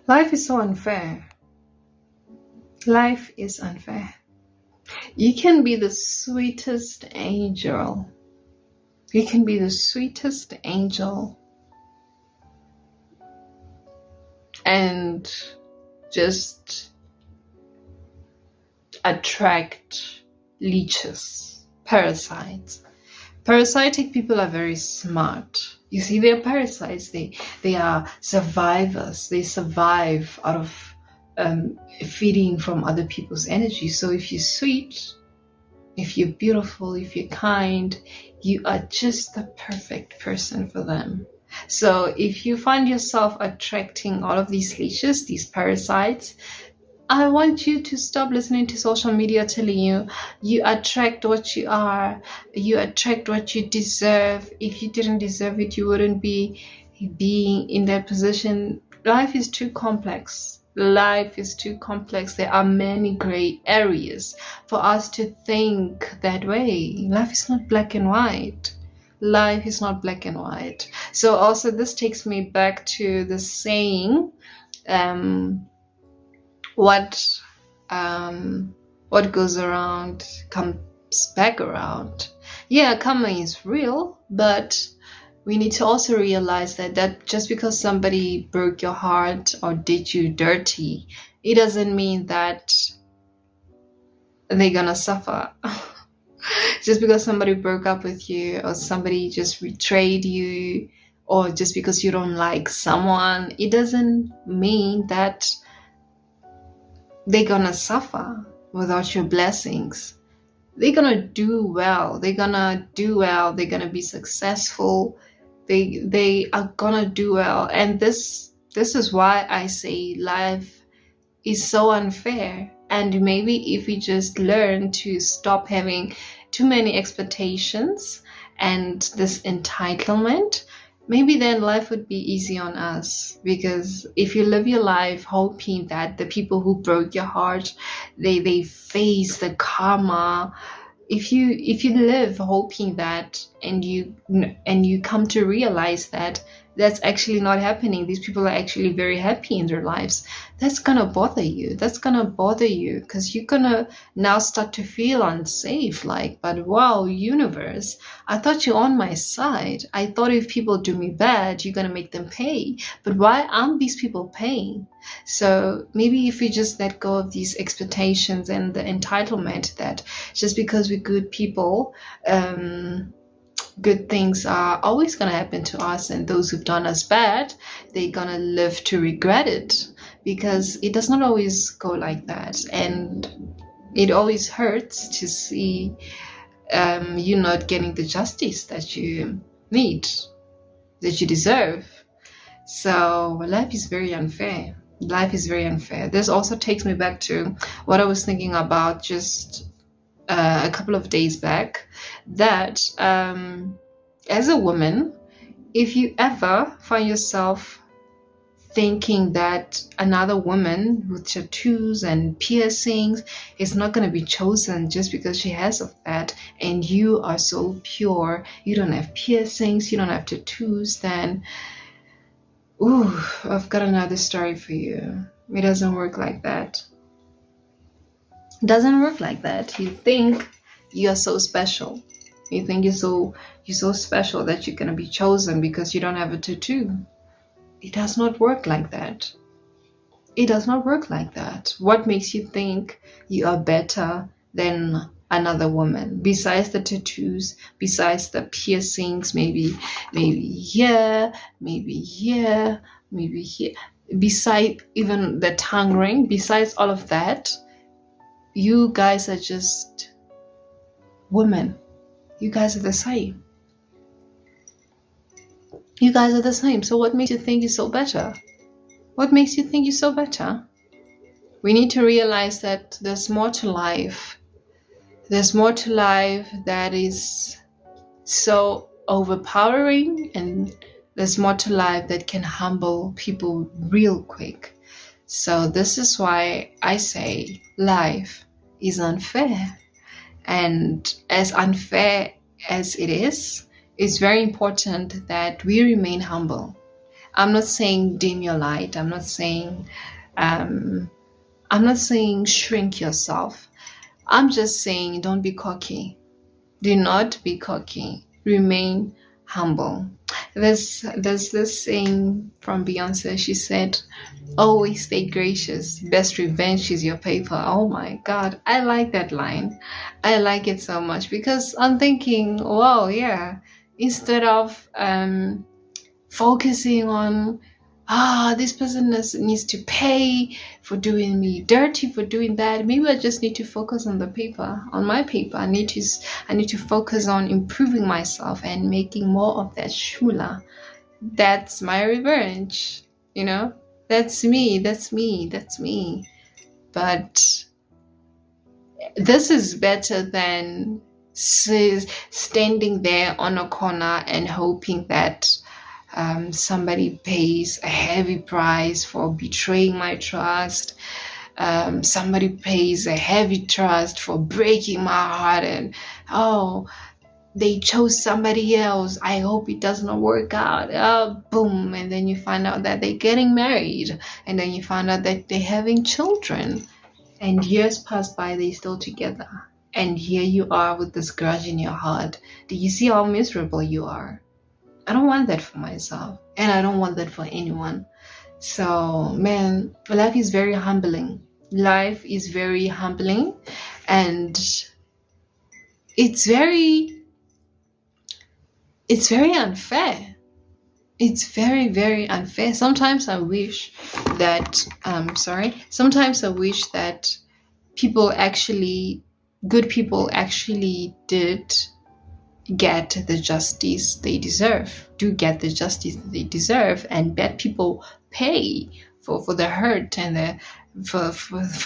Life is so unfair. Life is unfair. You can be the sweetest angel. You can be the sweetest angel and just attract leeches, parasites. Parasitic people are very smart. You see, they're parasites. They are survivors. They survive out of feeding from other people's energy. So if you're sweet, if you're beautiful, if you're kind, you are just the perfect person for them. So if you find yourself attracting all of these leeches, these parasites, I want you to stop listening to social media telling you you attract what you are, you attract what you deserve. If you didn't deserve it, you wouldn't be being in that position. Life is too complex. Life is too complex. There are many gray areas for us to think that way. Life is not black and white. Life is not black and white. So also this takes me back to the saying, what goes around comes back around. Yeah, karma is real, but we need to also realize that just because somebody broke your heart or did you dirty, it doesn't mean that they're gonna suffer. Just because somebody broke up with you or somebody just betrayed you or just because you don't like someone, it doesn't mean that they're gonna suffer without your blessings. They're gonna do well. They're gonna be successful. They are gonna do well. And this is why I say life is so unfair. And maybe if we just learn to stop having too many expectations and this entitlement, maybe then life would be easy on us. Because if you live your life hoping that the people who broke your heart, they face the karma, if you live hoping that and you come to realize that that's actually not happening, these people are actually very happy in their lives, that's gonna bother you. Because you're gonna now start to feel unsafe, like, but wow, universe, I thought you're on my side. I thought if people do me bad, you're gonna make them pay, but why aren't these people paying? So maybe if we just let go of these expectations and the entitlement that just because we're good people, good things are always going to happen to us, and those who've done us bad, they're going to live to regret it, because it does not always go like that. And it always hurts to see you not getting the justice that you need, that you deserve. So life is very unfair. This also takes me back to what I was thinking about just a couple of days back, that as a woman, if you ever find yourself thinking that another woman with tattoos and piercings is not going to be chosen just because she has of that, and you are so pure, you don't have piercings, you don't have tattoos, then I've got another story for you. It doesn't work like that. You think you're so special. You think you're so special that you're gonna be chosen because you don't have a tattoo. It does not work like that. What makes you think you are better than another woman? Besides the tattoos, besides the piercings, maybe here, beside even the tongue ring, besides all of that, you guys are just women. You guys are the same. So what makes you think you're so better? We need to realize that there's more to life. That is so overpowering, and there's more to life that can humble people real quick. So this is why I say life is unfair. And as unfair as it is, it's very important that we remain humble. I'm not saying dim your light. I'm not saying shrink yourself. I'm just saying don't be cocky. Do not be cocky. Remain humble. There's this saying from Beyonce. She said, always stay gracious. Best revenge is your paper. Oh my God. I like that line. I like it so much because I'm thinking, wow, yeah. Instead of focusing on, this person needs to pay for doing me dirty, for doing that, maybe I just need to focus on the paper, on my paper. I need to focus on improving myself and making more of that shmula. That's my revenge, that's me. But this is better than standing there on a corner and hoping that somebody pays a heavy price for betraying my trust. Somebody pays a heavy trust for breaking my heart, and they chose somebody else. I hope it does not work out. Boom. And then you find out that they're getting married, and then you find out that they're having children, and years pass by, they're still together. And here you are with this grudge in your heart. Do you see how miserable you are? I don't want that for myself, and I don't want that for anyone. So, man, life is very humbling. Life is very humbling, and it's very unfair. It's very, very unfair. Sometimes I wish that good people actually did get the justice they deserve, and bad people pay for the hurt and for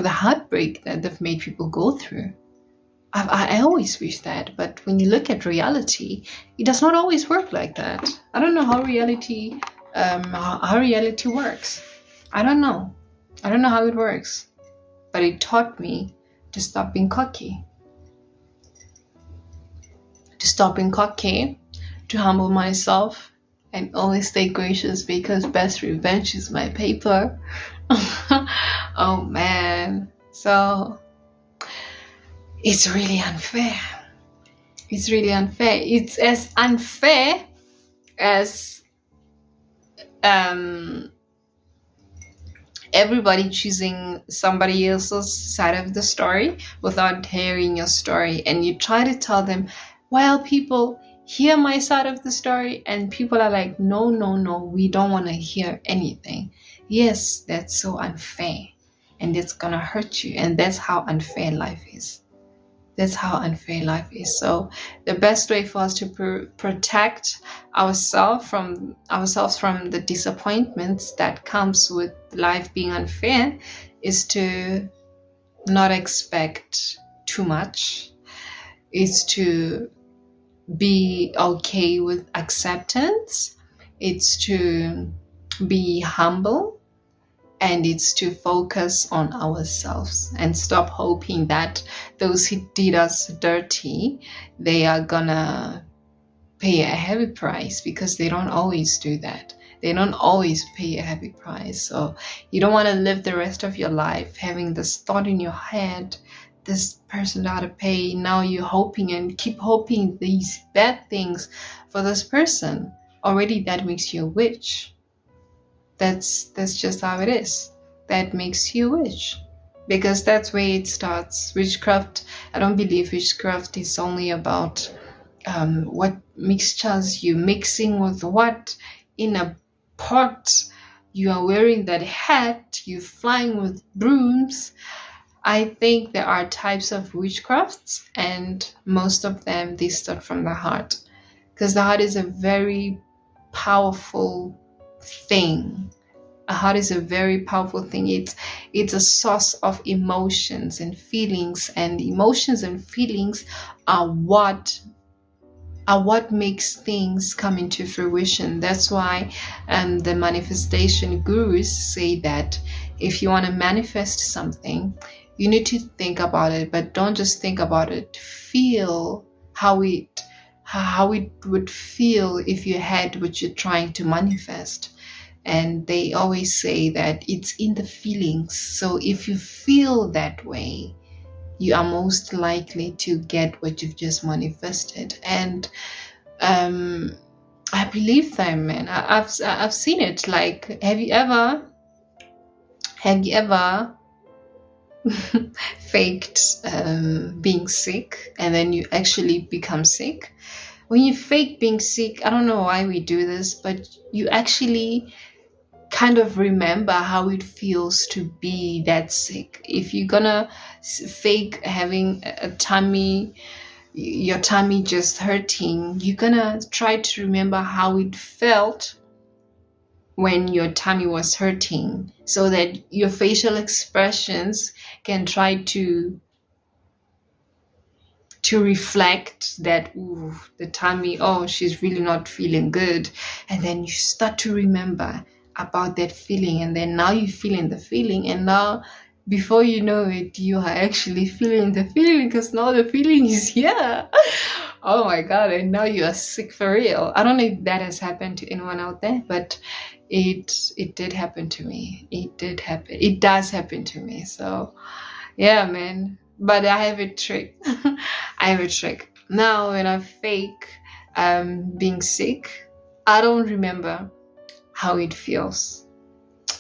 the heartbreak that they've made people go through. I always wish that, but when you look at reality, it does not always work like that. I don't know how reality works. I don't know how it works, but it taught me to stop being cocky. To humble myself and always stay gracious, because best revenge is my paper. Oh man. So it's really unfair. It's as unfair as everybody choosing somebody else's side of the story without hearing your story, and you try to tell them, well, people, hear my side of the story, and people are like, no, we don't want to hear anything. Yes, that's so unfair, and it's gonna hurt you, and that's how unfair life is. So the best way for us to protect ourselves from the disappointments that comes with life being unfair is to not expect too much. It's to be okay with acceptance. It's to be humble. And it's to focus on ourselves and stop hoping that those who did us dirty, they are gonna pay a heavy price, because they don't always do that. They don't always pay a heavy price. So you don't want to live the rest of your life having this thought in your head, this person ought to pay. Now you're hoping and keep hoping these bad things for this person. Already that makes you a witch. That's just how it is. That makes you a witch, because that's where it starts. Witchcraft, I don't believe witchcraft is only about what mixtures you mixing with what in a pot. You are wearing that hat, you flying with brooms. I think there are types of witchcrafts, and most of them, they start from the heart, because the heart is a very powerful thing. A heart is a very powerful thing. It's a source of emotions and feelings, and emotions and feelings are what makes things come into fruition. That's why the manifestation gurus say that if you want to manifest something, you need to think about it, but don't just think about it. Feel how it would feel if you had what you're trying to manifest. And they always say that it's in the feelings. So if you feel that way, you are most likely to get what you've just manifested. And I believe that, man. I've seen it. Like, have you ever faked being sick and then you actually become sick? When you fake being sick, I don't know why we do this, but you actually kind of remember how it feels to be that sick. If you're gonna fake having a tummy, your tummy just hurting, you're gonna try to remember how it felt when your tummy was hurting, so that your facial expressions can try to reflect that, ooh, the tummy, oh, she's really not feeling good. And then you start to remember about that feeling, and then now you're feeling the feeling, and now before you know it, you are actually feeling the feeling, because now the feeling is here. Oh my god, and now you are sick for real. I don't know if that has happened to anyone out there, but it did happen to me. It does happen to me. So yeah, man. But I have a trick. I have a trick. Now when I fake being sick, I don't remember how it feels.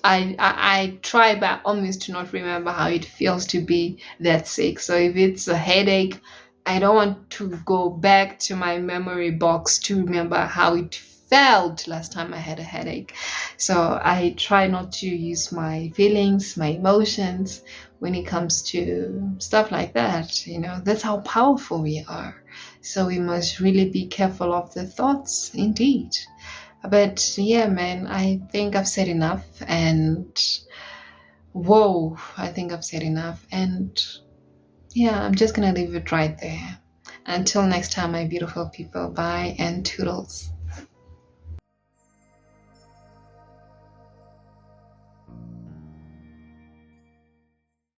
I try by all means to not remember how it feels to be that sick. So if it's a headache, I don't want to go back to my memory box to remember how it felt last time I had a headache. So I try not to use my feelings, my emotions when it comes to stuff like that. You know, that's how powerful we are. So we must really be careful of the thoughts, indeed. But yeah, man, I think I've said enough. And whoa, I think I've said enough. And yeah, I'm just gonna leave it right there. Until next time, my beautiful people, bye and toodles.